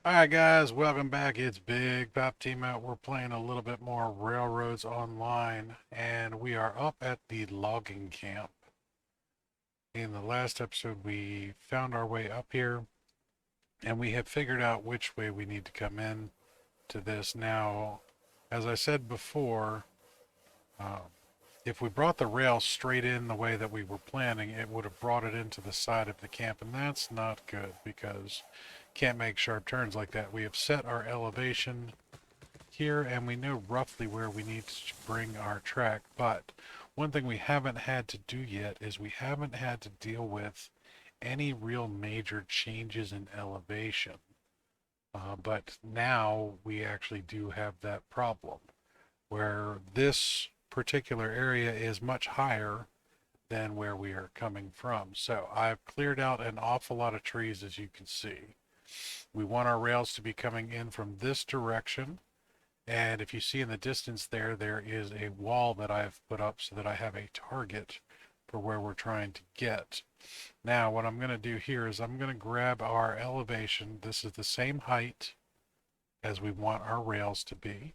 Alright guys, welcome back. It's BigPoppaTMo. We're playing a little bit more Railroads Online, and we are up at the logging camp. In the last episode, we found our way up here, and we have figured out which way we need to come in to this. Now, as I said before, uh, if we brought the rail straight in the way that we were planning, it would have brought it into the side of the camp, and that's not good because can't make sharp turns like that. We have set our elevation here and we know roughly where we need to bring our track, but one thing we haven't had to do yet is we haven't had to deal with any real major changes in elevation. But now we actually do have that problem where this particular area is much higher than where we are coming from. So I've cleared out an awful lot of trees, as you can see. We want our rails to be coming in from this direction. And if you see in the distance there, there is a wall that I've put up so that I have a target for where we're trying to get. Now, what I'm going to do here is I'm going to grab our elevation. This is the same height as we want our rails to be.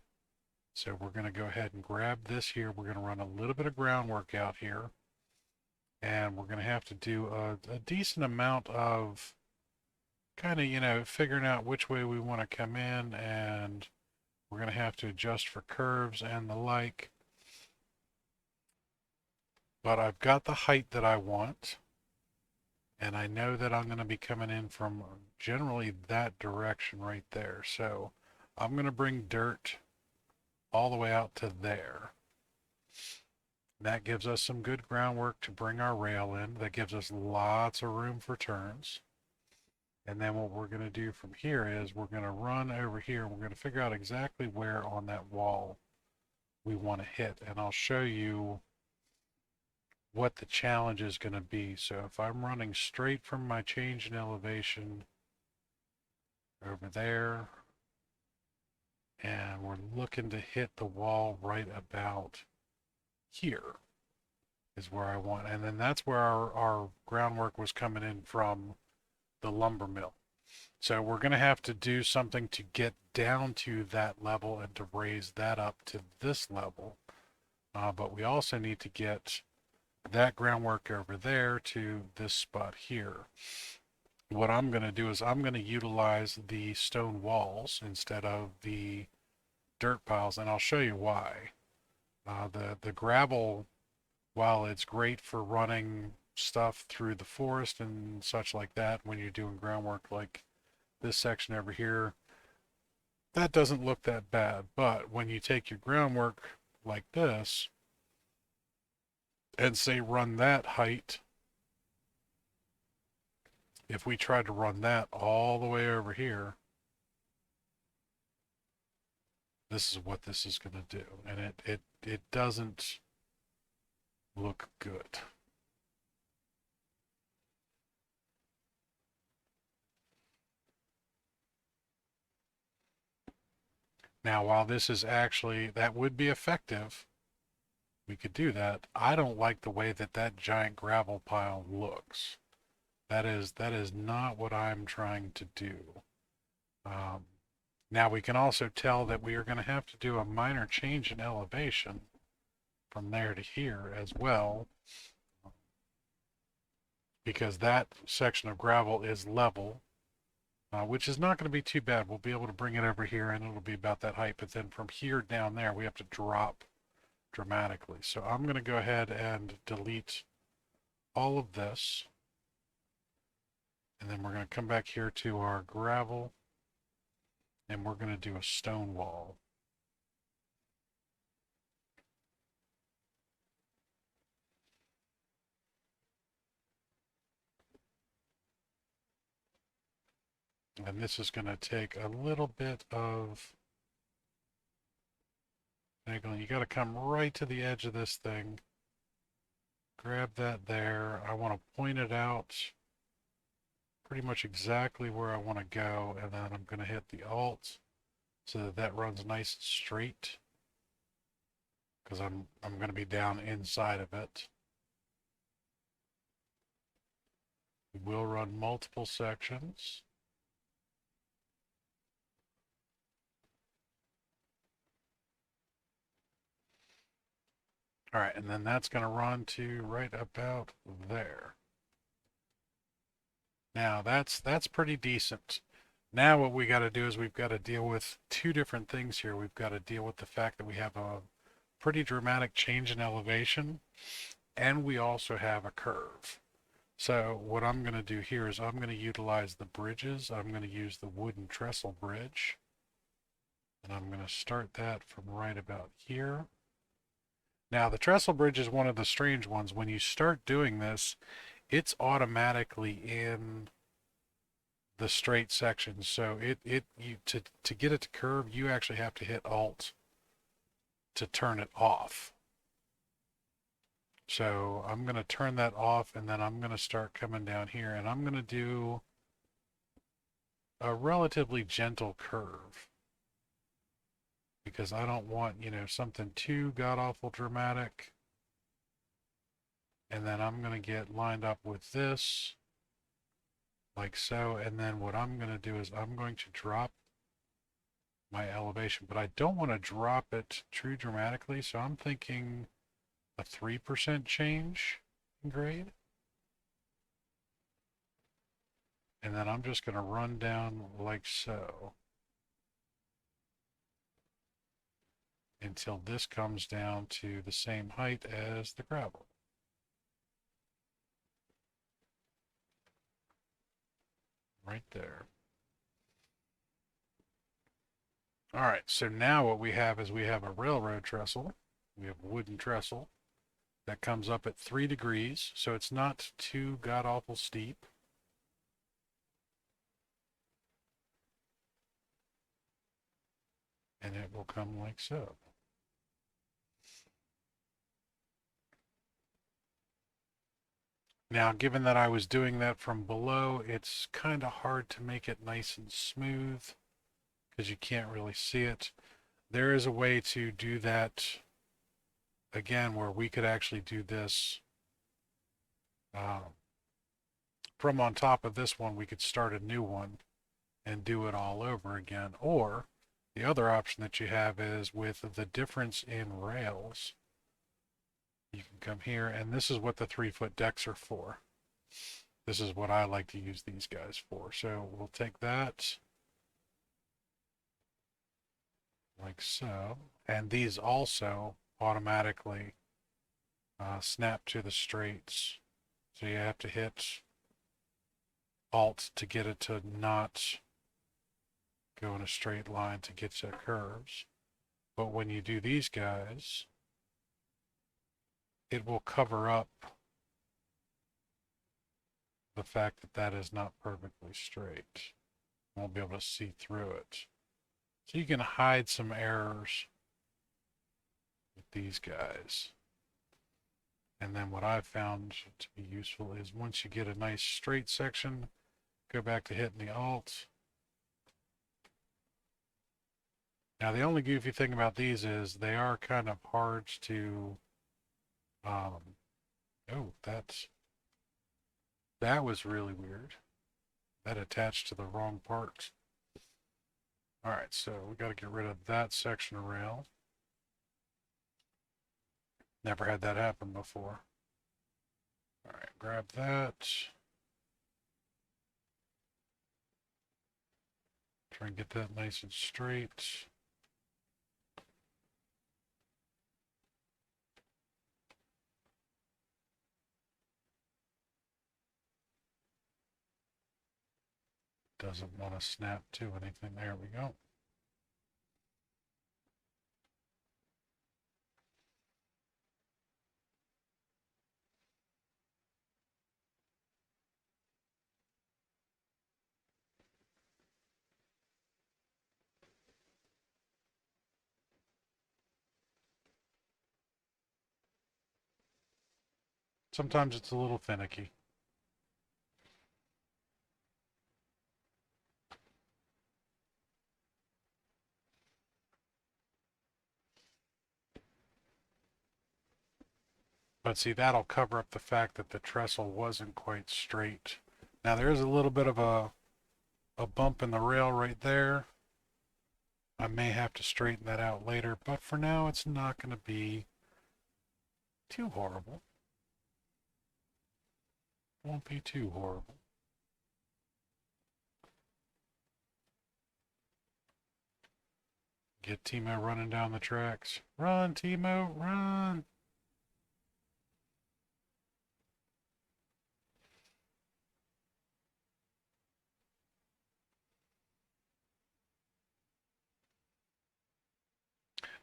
So we're going to go ahead and grab this here. We're going to run a little bit of groundwork out here. And we're going to have to do a decent amount of kind of, figuring out which way we want to come in, and we're going to have to adjust for curves and the like. But I've got the height that I want, and I know that I'm going to be coming in from generally that direction right there. So I'm going to bring dirt all the way out to there. That gives us some good groundwork to bring our rail in. That gives us lots of room for turns. And then what we're going to do from here is we're going to run over here and we're going to figure out exactly where on that wall we want to hit. And I'll show you what the challenge is going to be. So if I'm running straight from my change in elevation over there, and we're looking to hit the wall right about here is where I want. And then that's where our groundwork was coming in from the lumber mill. So we're going to have to do something to get down to that level and to raise that up to this level. But we also need to get that groundwork over there to this spot here. What I'm going to do is I'm going to utilize the stone walls instead of the dirt piles, and I'll show you why. The gravel, while it's great for running stuff through the forest and such like that when you're doing groundwork like this section over here, that doesn't look that bad. But when you take your groundwork like this and say run that height, if we tried to run that all the way over here, this is what this is going to do. And it doesn't look good. Now, while this is actually, that would be effective, we could do that. I don't like the way that that giant gravel pile looks. That is not what I'm trying to do. Um, Now we can also tell that we are going to have to do a minor change in elevation from there to here as well, because that section of gravel is level, which is not going to be too bad. We'll be able to bring it over here and it'll be about that height, but then from here down there we have to drop dramatically. So I'm going to go ahead and delete all of this, and then we're going to come back here to our gravel and we're going to do a stone wall. And this is going to take a little bit of angling. You got to come right to the edge of this thing. Grab that there. I want to point it out pretty much exactly where I want to go, and then I'm going to hit the Alt so that that runs nice and straight, because I'm going to be down inside of it. We will run multiple sections. All right, and then that's going to run to right about there. Now that's pretty decent. Now what we got to do is we've got to deal with two different things here. We've got to deal with the fact that we have a pretty dramatic change in elevation, and we also have a curve. So what I'm going to do here is I'm going to utilize the bridges. I'm going to use the wooden trestle bridge. And I'm going to start that from right about here. Now the trestle bridge is one of the strange ones. When you start doing this, it's automatically in the straight section. So to get it to curve, you actually have to hit Alt to turn it off. So I'm going to turn that off, and then I'm going to start coming down here, and I'm going to do a relatively gentle curve because I don't want, something too god-awful dramatic. And then I'm going to get lined up with this like so. And then what I'm going to do is I'm going to drop my elevation, but I don't want to drop it too dramatically. So I'm thinking a 3% change in grade. And then I'm just going to run down like so until this comes down to the same height as the gravel. Right there. All right, so now what we have is we have a railroad trestle. We have a wooden trestle that comes up at 3 degrees, so it's not too god-awful steep. And it will come like so. Now, given that I was doing that from below, it's kind of hard to make it nice and smooth because you can't really see it. There is a way to do that, again, where we could actually do this from on top of this one. We could start a new one and do it all over again. Or the other option that you have is with the difference in rails. You can come here, and this is what the 3-foot decks are for. This is what I like to use these guys for. So we'll take that like so. And these also automatically snap to the straights. So you have to hit Alt to get it to not go in a straight line to get to curves. But when you do these guys, it will cover up the fact that that is not perfectly straight. You won't be able to see through it. So you can hide some errors with these guys. And then what I've found to be useful is once you get a nice straight section, go back to hitting the Alt. Now the only goofy thing about these is they are kind of hard to, oh, that was really weird. That attached to the wrong part. All right, so we got to get rid of that section of rail. Never had that happen before. All right, grab that. Try and get that nice and straight. Doesn't want to snap to anything. There we go. Sometimes it's a little finicky. But see, that'll cover up the fact that the trestle wasn't quite straight. Now there is a little bit of a bump in the rail right there. I may have to straighten that out later, but for now it's not going to be too horrible. Won't be too horrible. Get Timo running down the tracks. Run, Timo, run!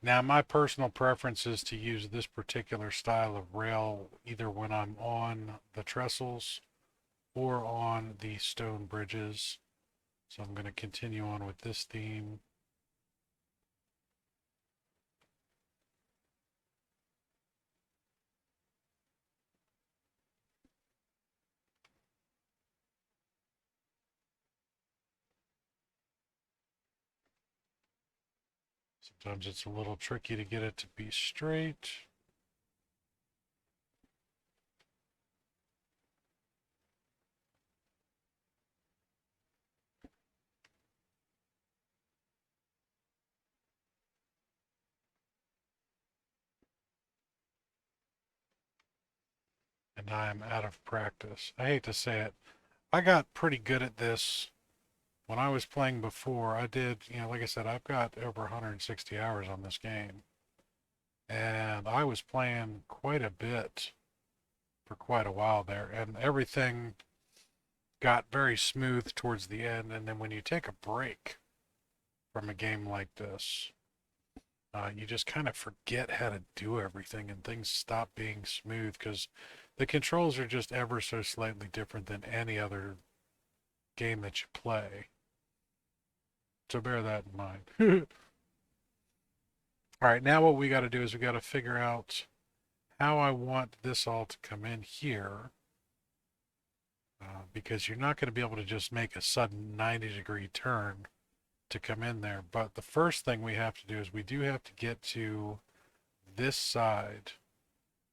Now, my personal preference is to use this particular style of rail either when I'm on the trestles or on the stone bridges. So I'm going to continue on with this theme. Sometimes it's a little tricky to get it to be straight. And I'm out of practice. I hate to say it. I got pretty good at this when I was playing before. I did, like I said, I've got over 160 hours on this game. And I was playing quite a bit for quite a while there. And everything got very smooth towards the end. And then when you take a break from a game like this, you just kind of forget how to do everything and things stop being smooth because the controls are just ever so slightly different than any other game that you play. So bear that in mind. All right, now what we got to do is we got to figure out how I want this all to come in here. Because you're not going to be able to just make a sudden 90-degree turn to come in there. But the first thing we have to do is we do have to get to this side.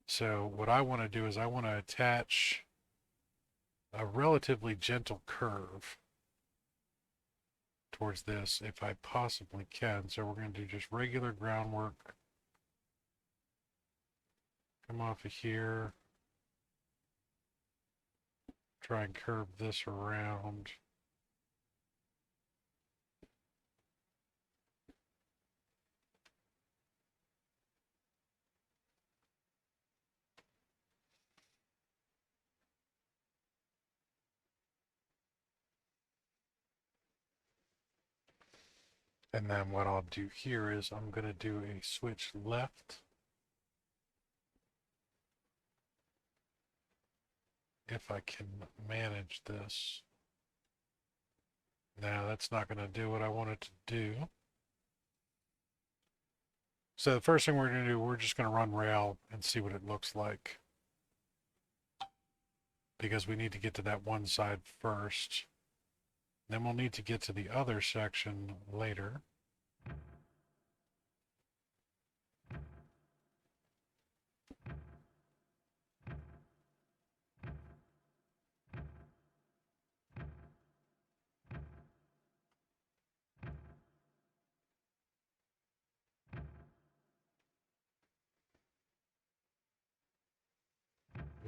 So what I want to do is I want to attach a relatively gentle curve towards this if I possibly can. So we're going to do just regular groundwork. Come off of here. Try and curve this around. And then what I'll do here is I'm going to do a switch left. If I can manage this. Now that's not going to do what I want it to do. So the first thing we're going to do, we're just going to run rail and see what it looks like. Because we need to get to that one side first. Then we'll need to get to the other section later.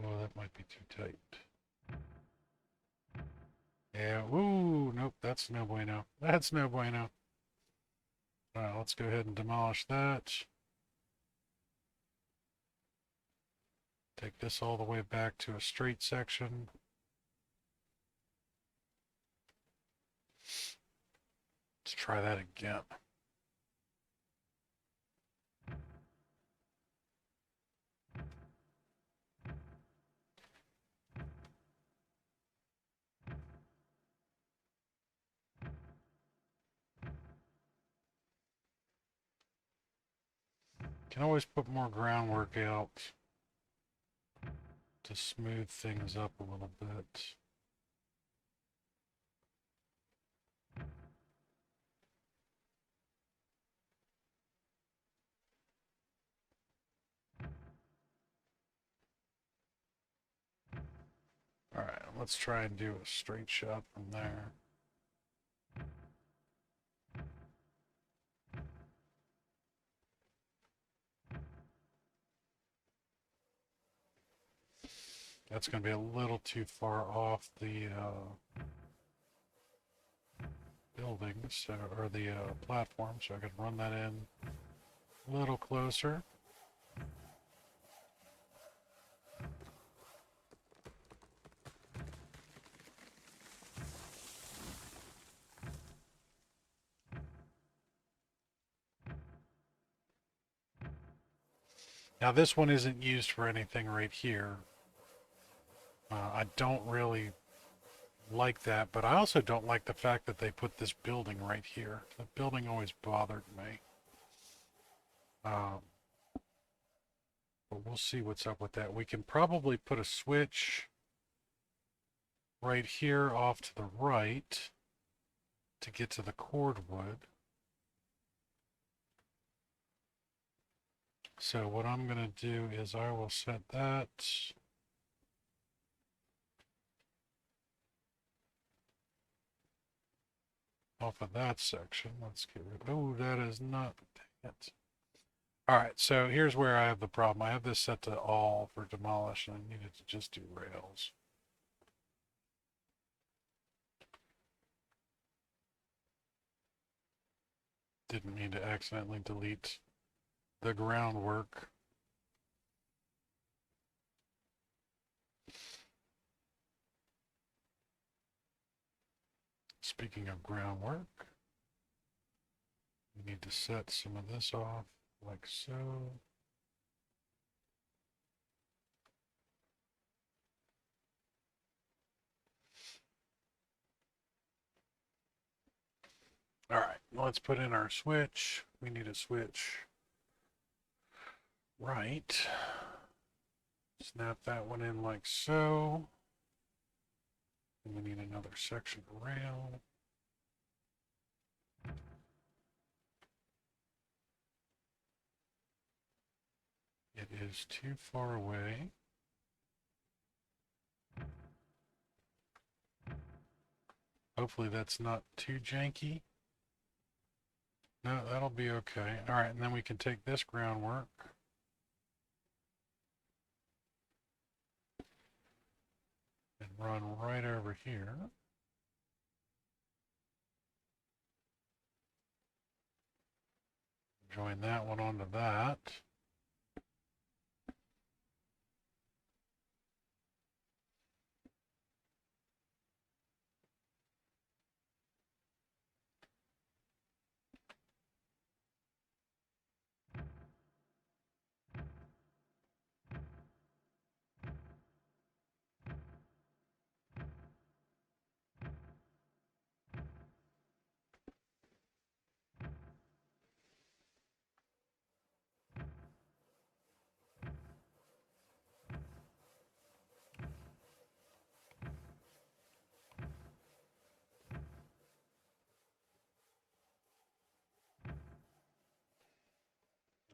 Oh, that might be too tight. Yeah, ooh, nope, that's no bueno. That's no bueno. All right, let's go ahead and demolish that. Take this all the way back to a straight section. Let's try that again. Can always put more groundwork out to smooth things up a little bit. All right, let's try and do a straight shot from there. That's going to be a little too far off the buildings, or the platform, so I could run that in a little closer. Now this one isn't used for anything right here. I don't really like that, but I also don't like the fact that they put this building right here. The building always bothered me. But we'll see what's up with that. We can probably put a switch right here off to the right to get to the cordwood. So what I'm going to do is I will set that off of that section. Let's get rid of, oh, that is not, dang it. All right, so here's where I have the problem. I have this set to all for demolish, and I needed to just do rails. Didn't mean to accidentally delete the groundwork. Speaking of groundwork, we need to set some of this off like so. All right, let's put in our switch. We need a switch right. Snap that one in like so. And we need another section of rail. It is too far away. Hopefully that's not too janky. No, that'll be okay. All right, and then we can take this groundwork. And run right over here. Join that one onto that.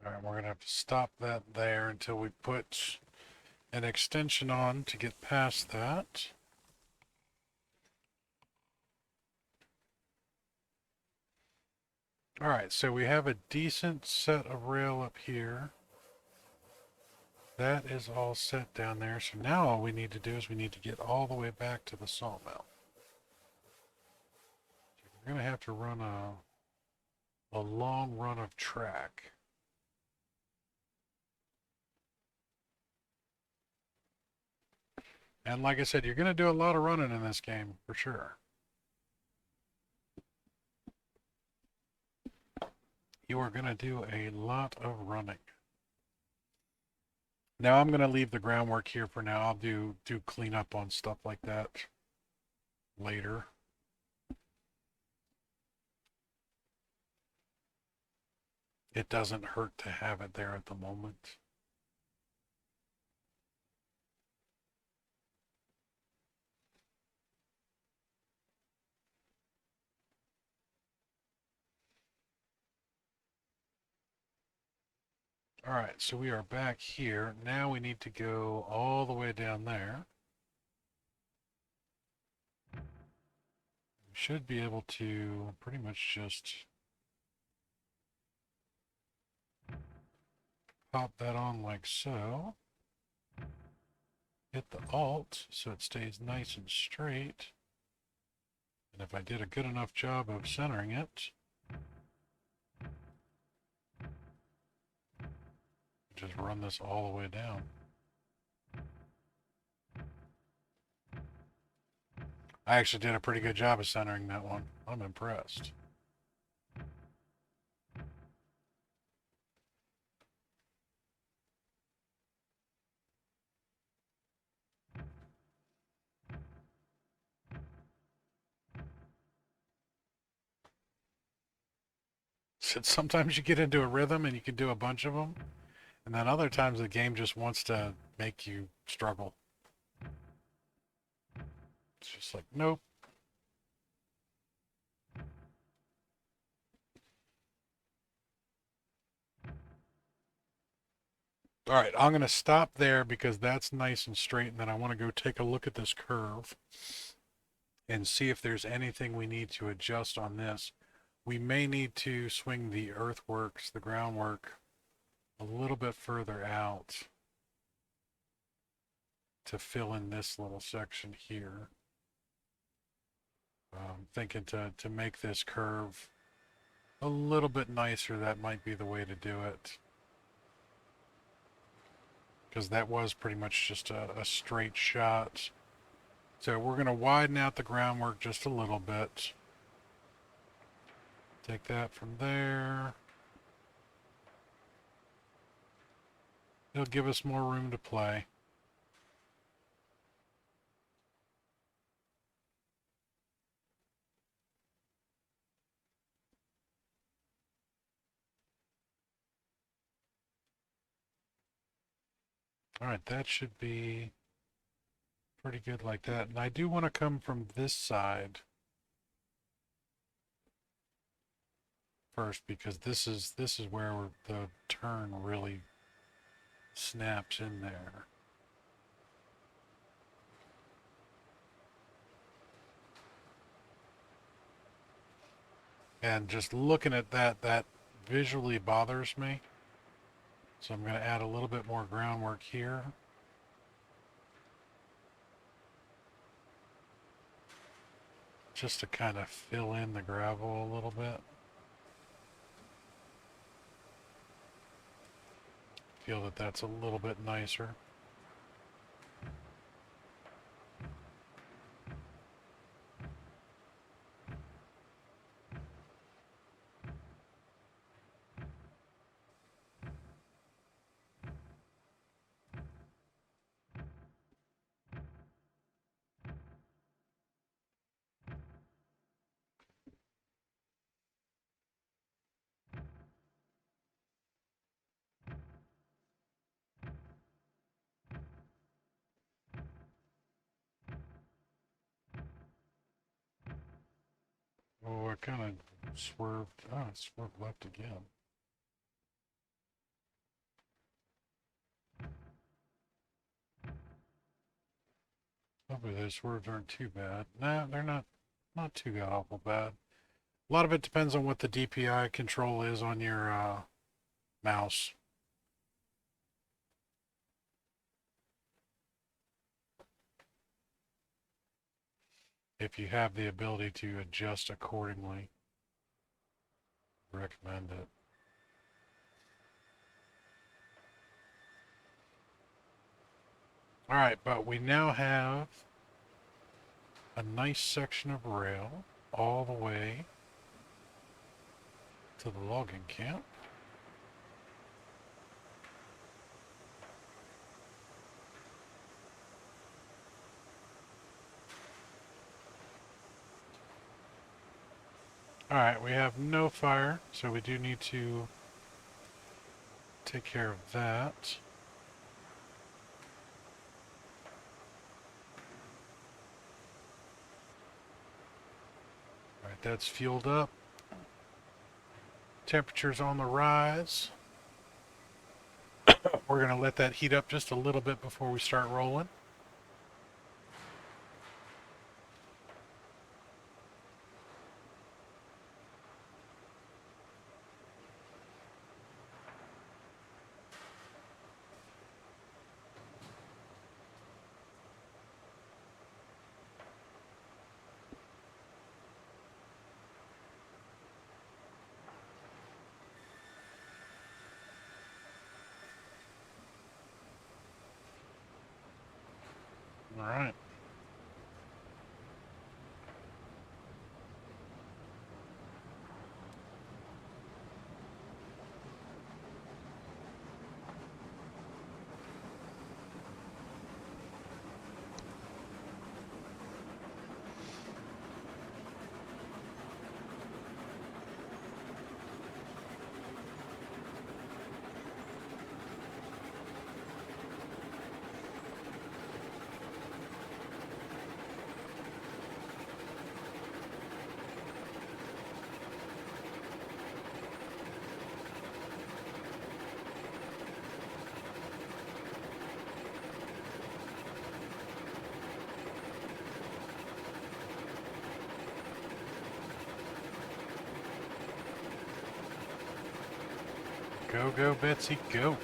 All right, we're going to have to stop that there until we put an extension on to get past that. All right, so we have a decent set of rail up here. That is all set down there. So now all we need to do is we need to get all the way back to the sawmill. We're going to have to run a long run of track. And like I said, you're going to do a lot of running in this game, for sure. You are going to do a lot of running. Now I'm going to leave the groundwork here for now. I'll do cleanup on stuff like that later. It doesn't hurt to have it there at the moment. All right, so we are back here. Now we need to go all the way down there. We should be able to pretty much just pop that on like so. hit the Alt so it stays nice and straight. And if I did a good enough job of centering it, just run this all the way down. I actually did a pretty good job of centering that one. I'm impressed. Sometimes you get into a rhythm and you can do a bunch of them, and then other times the game just wants to make you struggle. It's just like, nope. All right, I'm going to stop there because that's nice and straight, and then I want to go take a look at this curve and see if there's anything we need to adjust on this. We may need to swing the earthworks, the groundwork, a little bit further out to fill in this little section here. Thinking to make this curve a little bit nicer, that might be the way to do it. Because that was pretty much just a straight shot. So we're going to widen out the groundwork just a little bit. Take that from there. It'll give us more room to play. All right, that should be pretty good like that. And I do want to come from this side first because this is where the turn really snaps in there. And just looking at that, that visually bothers me. So I'm going to add a little bit more groundwork here. Just to kind of fill in the gravel a little bit. Feel that that's a little bit nicer. Oh, I kind of swerved. Oh, it swerved left again. Hopefully those swerves aren't too bad. Nah, they're not too god awful bad. A lot of it depends on what the DPI control is on your mouse. If you have the ability to adjust accordingly, recommend it. All right, but we now have a nice section of rail all the way to the logging camp. All right, we have no fire, so we do need to take care of that. All right, that's fueled up. Temperature's on the rise. We're going to let that heat up just a little bit before we start rolling. All right. Go, go, Betsy, go.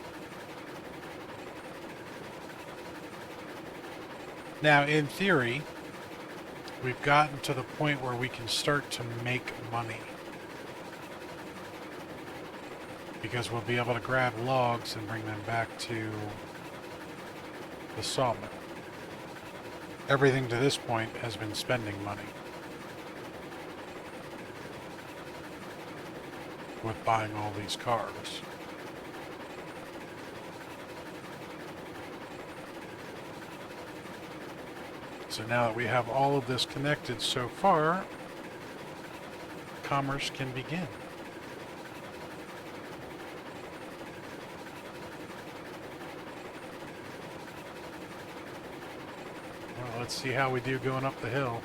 Now, in theory, we've gotten to the point where we can start to make money. Because we'll be able to grab logs and bring them back to the sawmill. Everything to this point has been spending money. With buying all these cars. So now that we have all of this connected so far, commerce can begin. Well, let's see how we do going up the hill.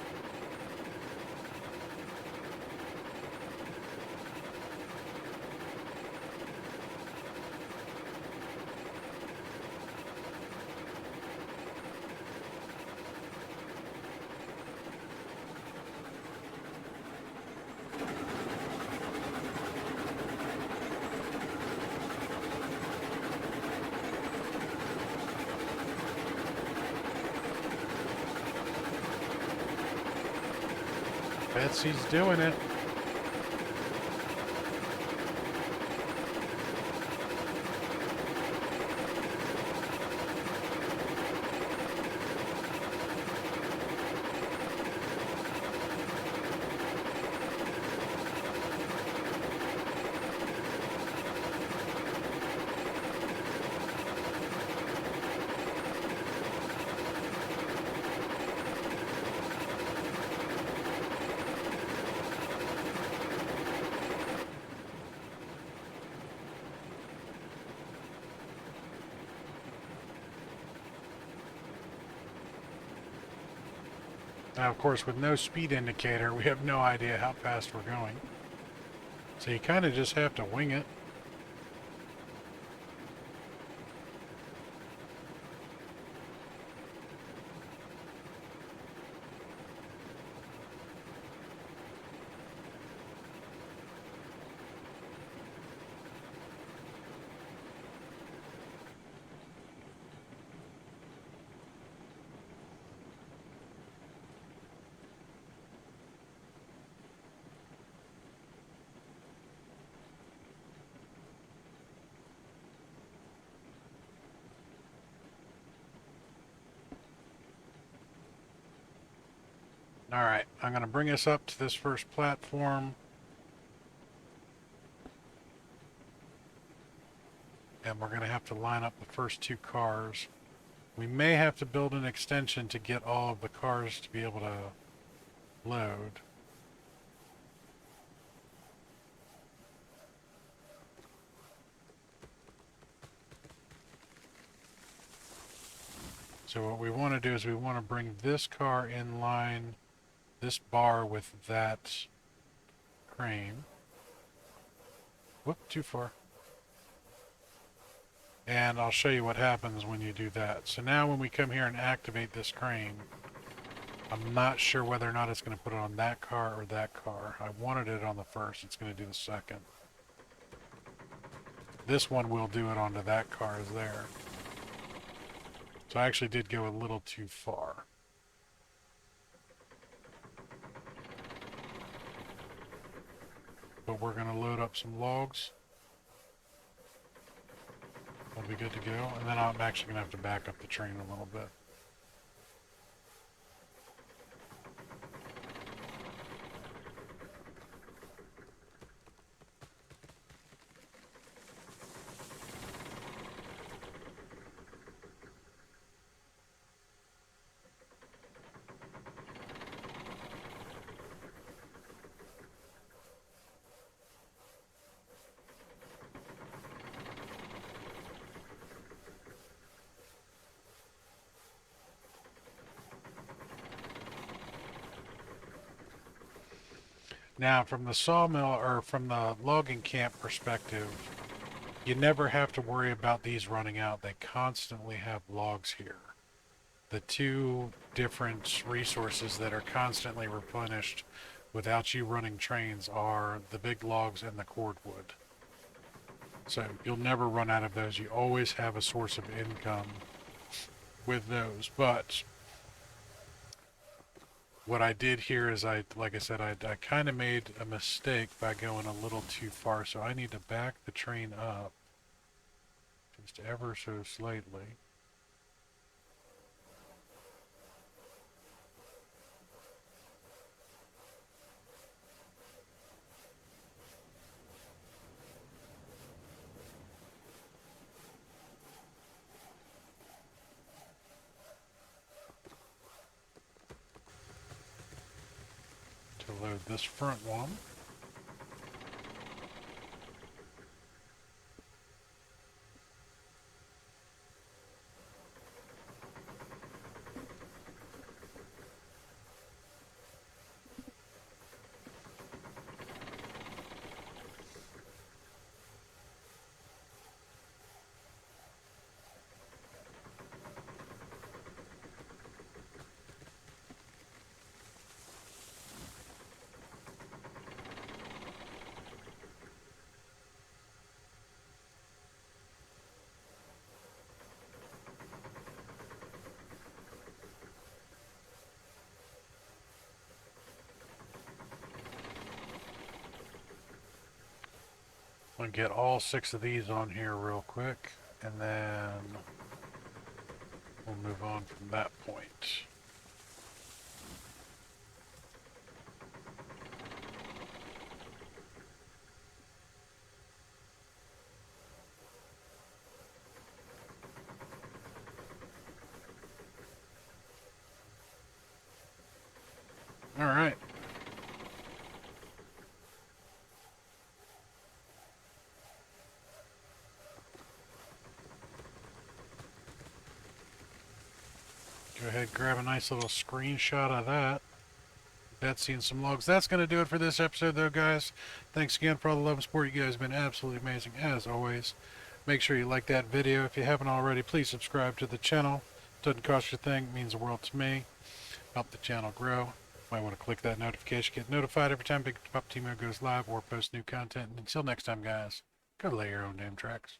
Betsy's doing it. Now, of course, with no speed indicator, we have no idea how fast we're going. So you kind of just have to wing it. Alright, I'm going to bring us up to this first platform. And we're going to have to line up the first two cars. We may have to build an extension to get all of the cars to be able to load. So what we want to do is we want to bring this car in line, this bar with that crane. Whoop, too far. And I'll show you what happens when you do that. So now when we come here and activate this crane, I'm not sure whether or not it's going to put it on that car or that car. I wanted it on the first. It's going to do the second. This one will do it onto that car is there. So I actually did go a little too far. But we're going to load up some logs. We'll be good to go. And then I'm actually going to have to back up the train a little bit. Now, from the sawmill or from the logging camp perspective, you never have to worry about these running out. They constantly have logs here. The two different resources that are constantly replenished without you running trains are the big logs and the cordwood. So you'll never run out of those. You always have a source of income with those. But what I did here is like I said, I kind of made a mistake by going a little too far. So I need to back the train up just ever so slightly. To load this front one. I'm going to get all 6 of these on here real quick, and then we'll move on from that point. All right. Go ahead and grab a nice little screenshot of that. That's seeing some logs. That's going to do it for this episode, though, guys. Thanks again for all the love and support. You guys have been absolutely amazing, as always. Make sure you like that video. If you haven't already, please subscribe to the channel. Doesn't cost you a thing. It means the world to me. Help the channel grow. Might want to click that notification. Get notified every time BigPoppaTMo goes live or posts new content. And until next time, guys, go lay your own damn tracks.